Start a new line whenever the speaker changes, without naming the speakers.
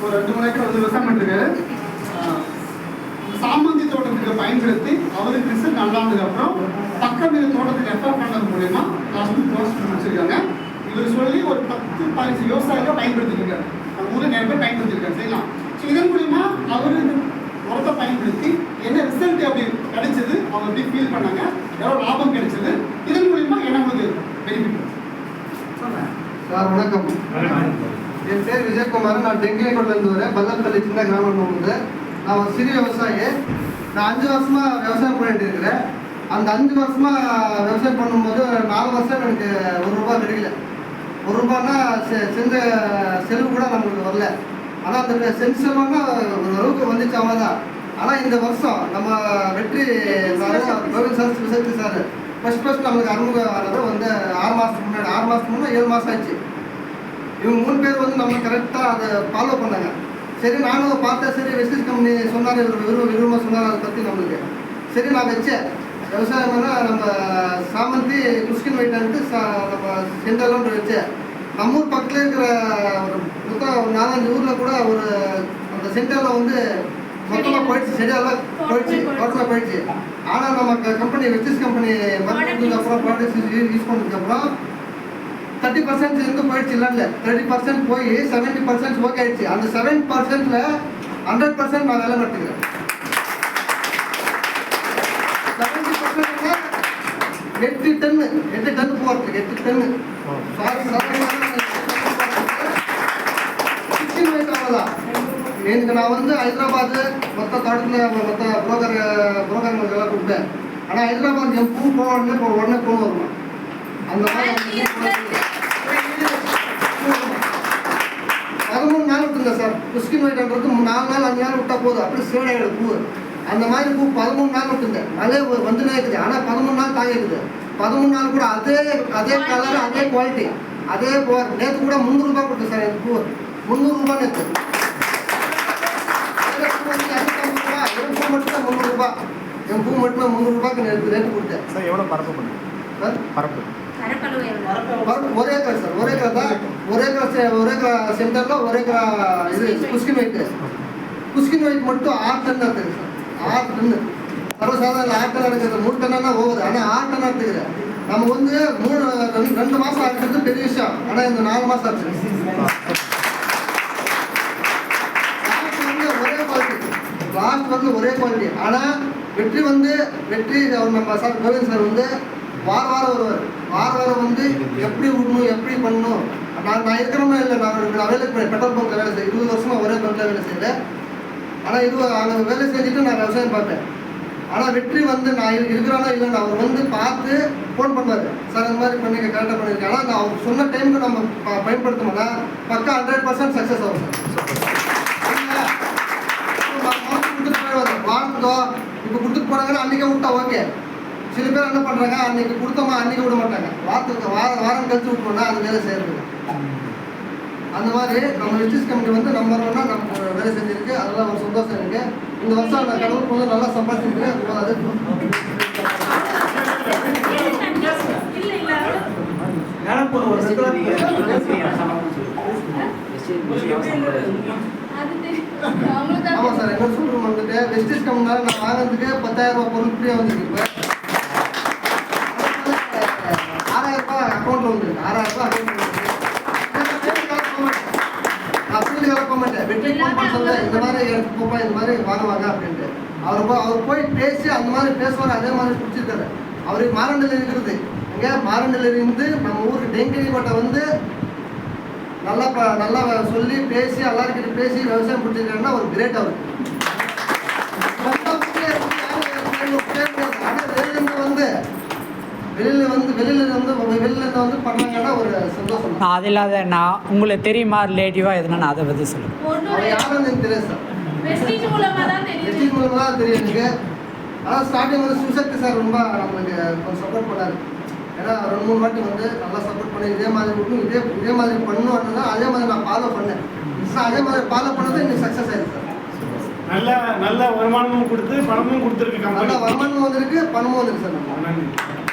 ஒரு 2 மணி நேரம் வந்து விவசாயம் பண்ணிருக்காரு. சாமந்தி தோட்டத்துக்கு பயன்படுத்தி அவருக்கு ரிசல்ட் நல்லானதுக்கப்புறம் பக்கம் தோட்டத்துக்கு ரெஃபர் பண்ணது மூலயமா நான் வந்து போஸ்ட் முடிச்சிருக்காங்க. இவர் சொல்லி ஒரு 10-15 விவசாயிகள் பயன்படுத்திருக்காரு. நம்ம ஊரில் நிறைய பேர் பயன்படுத்திருக்காரு. சரிங்களா? ஸோ இதன் மூலிமா அவர் உரத்தை பயன்படுத்தி என்ன ரிசல்ட் அப்படி கிடைச்சது, அவங்க எப்படி ஃபீல் பண்ணாங்க, எவ்வளோ லாபம் கிடைச்சது, இதன் மூலிமா என்ன உங்களுக்கு பெனிஃபிட்
சார்? வணக்கம். என் பேர் விஜயகுமார். நான் டெங்கிலேக்கோட்டிலேருந்து வரேன். பல்லப்பள்ளி சின்ன கிராமம் வந்து நான் ஒரு சிறிய விவசாயி. நான் 5 வருஷமாக விவசாயம் பண்ணிட்டு இருக்கிறேன். அந்த 5 வருஷமாக விவசாயம் பண்ணும்போது 4 வருஷம் எனக்கு ₹1 கிடைக்கல. ₹1 செஞ்ச செலவு கூட நம்மளுக்கு வரல. ஆனால் அந்த சென்சமான ஒரு அளவுக்கு வந்துச்சு அவ்வளோதான். ஆனால் இந்த வருஷம் நம்ம வெற்றி சார், கோவில் சார், விசக்தி சார் ஃபஸ்ட் நம்மளுக்கு அறிமுகம் ஆனது வந்து 6 மாதத்துக்கு முன்னாடி. 6 மாதத்துக்கு முன்னாடி 7 மாதம் ஆச்சு. இவங்க 3 பேர் வந்து நம்ம கரெக்டாக அதை ஃபாலோ பண்ணாங்க. சரி, நானும் பார்த்தேன். சரி, வெஸ்டேஜ் கம்பெனி சொன்னார், விரும்ப சொன்னார் அதை பற்றி நம்மளுக்கு. சரி, நான் வச்சேன். விவசாயம்னா நம்ம சாமந்தி குஸ்கின் வைட்டான்ட்டு நம்ம சென்டர்லோன்று வச்சேன். நம்ம ஊர் பக்கத்தில் இருக்கிற ஒரு மொத்தம் 4-5 ஊரில் கூட ஒரு அந்த சென்டரில் வந்து மொத்தமாக போயிடுச்சு, செடியெல்லாம் போயிடுச்சு, டோட்டலாக போயிடுச்சு. ஆனால் நம்ம கம்பெனி வெஸ்டேஜ் கம்பெனி அப்புறம் ப்ராடக்ட்ஸ் யூஸ் பண்ணதுக்கப்புறம் 30% இருந்து போயிடுச்சு. இல்லை 30% போய் 70% ஓகே ஆயிடுச்சு. அந்த 7%ல 100% நான் வேலை நடத்துக்கிறேன். 70% 8 டன் போகிறதுக்கு 8 டன் அவ்வளோதான். எனக்கு நான் வந்து ஹைதராபாத் மொத்த தோட்டத்தில் மொத்த புரோக்கர்களுக்கெல்லாம் கொடுத்தேன். ஆனால் ஹைதராபாத் என் பூ உடனே பூ வரணும். அந்த மாதிரி 13 நாள் விட்டுங்க சார். குஸ்கின் வைட்டன்றது 4 நாள் 5 நாள் விட்டா போதும், அப்படி சேடாயிடுது பூ. அந்த மாதிரி பூ 13 நாள் விட்டுங்க. மழை வந்துனே இருக்குது. ஆனால் 13 நாள் தாங்கிடுது. 13 நாள் கூட அதே கலர், அதே குவாலிட்டி, அதே நேற்று கூட ₹300 கொடுத்தேன் சார். எனக்கு பூ ₹300 நேற்று. என் பூ மட்டும் தான் ₹300. என் பூ மட்டும் ₹300 நேற்று ரேட்டு கொடுத்தேன்
சார். எவ்வளோ பரப்பு பண்ணுங்க
சார்?
பரப்பு
ஒரு ஏக்கர் சார். ஒரு ஏக்கர் தான். ஒரு ஏக்கர் சென்டரில் 1 ஏக்கர் இது குஸ்கின் வைட்டு. குஸ்கின் வைட் மட்டும் 6 டன் இருக்குது சார். 6 டன். சர்வசாதாரண 6 டன் எடுக்கிறது 3 டன்னா போகுது. ஆனால் 6 டன் எடுத்துக்கிறேன். நம்ம வந்து 2 மாதம் ஆகிறது பெரிய விஷயம். ஆனால் இந்த 4 மாதம் ஆச்சு. ஒரே குவாலிட்டி, லாஸ்ட் வந்து ஒரே குவாலிட்டி. ஆனால் வெற்றி அவர் நம்ம சார் கோவிந்த் சார் வந்து வாரம் வருவார். வாரம் வந்து எப்படி விடணும், எப்படி பண்ணணும். நான் இருக்கிறோமே இல்லை. நான் வேலை பெட்ரோல் பங்க்கில் வேலை செய்ய 20 வருஷமாக ஒரே பங்கில் வேலை செய்கிறேன். ஆனால் அங்கே வேலை செஞ்சுட்டு நான் விவசாயம் பார்ப்பேன். ஆனால் வெற்றி வந்து நான் இருக்கிறானோ இல்லைன்னு அவர் வந்து பார்த்து ஃபோன் பண்ணுவார். சார் இந்த மாதிரி பண்ணிக்க, கரெக்டாக பண்ணியிருக்கேன். ஆனால் நான் அவர் சொன்ன டைமுக்கு நம்ம பயன்படுத்தணும்னா பக்கா 100% சக்ஸஸ் ஆகும் சார். கொடுத்துட்டு போயிடுவார். வாரத்துக்கோ இப்போ கொடுத்துட்டு போனாங்கன்னா அன்றைக்கே விட்டா ஓகே. சில பேர் என்ன பண்ணுறாங்க, அன்றைக்கி கொடுத்தோமா அன்றைக்கி விட மாட்டாங்க. வாரம் கழிச்சு விட்டோம்னா அது வேலை செய்யறது. அந்த மாதிரி நம்ம வெஸ்டேஜ் கம்பெனி வந்து நம்பர் 1 நம்ம வேலை செஞ்சுருக்கு. அதெல்லாம் ஒரு சந்தோஷம் இருக்குது. இந்த வருஷம் நான் கடவுள் வந்து நல்லா சம்பாதிச்சிருக்கேன். அது ஆமாம் சார். என்ன சொல்கிறோம் வந்துட்டு வெஸ்டேஜ் கம்பெனினால நான் வாங்கிறதுக்கு ₹10,000 பொருள் ஃப்ரீயாக வந்துருக்கு. இப்போ ₹6,000 அக்கௌண்ட் வந்து ₹6,000 அக்கௌண்ட் வந்து நான் ஃபீல்டு வேலை போக மாட்டேன். வெற்றி ஃபோன் பண்ண சொல்ல இந்த மாதிரி எனக்கு போப்பா, இந்த மாதிரி வாங்க அப்படின்ட்டு அவர் போய் பேசி அந்த மாதிரி பேசுவார். அதே மாதிரி பிடிச்சிருக்காரு. அவருக்கு மாரண்டில் இருக்கிறது. இங்கே மாரண்டில் இருந்து நம்ம ஊருக்கு டெங்கிரிக்கோட்டை வந்து நல்லா சொல்லி பேசி எல்லாருக்கிட்ட பேசி விவசாயம் பிடிச்சிருக்காருன்னா ஒரு கிரேட். அவர் வெளியிலேருந்து வந்து பண்ணாங்கன்னா ஒரு சந்தோஷம்.
அது இல்லாத நான் உங்களுக்கு தெரியுமா ரிலேட்டிவாக எதுனா அதை பற்றி சொல்லுங்கள்.
அவர் யாருன்னு எனக்கு தெரியாது சார். வெஸ்டேஜ் மூலமாக தான் தெரியும் எனக்கு. ஆனால் ஸ்டார்டிங் வந்து சுசக்தி சார் ரொம்ப நம்மளுக்கு கொஞ்சம் சப்போர்ட் பண்ணார். ஏன்னா 2-3 வாட்டி வந்து நல்லா சப்போர்ட் பண்ணி இதே மாதிரி விட்டு இதே மாதிரி பண்ணணும்னு தான் அதே மாதிரி நான் ஃபாலோ பண்ணேன். அதே மாதிரி ஃபாலோ பண்ணது இன்னைக்கு சக்ஸஸ் ஆயிருக்கு சார்.
நல்ல வருமானமும் கொடுத்து பணமும் கொடுத்துருக்கு.
நல்ல வருமானமும் வந்திருக்கு, பணமும் வந்திருக்கு சார்.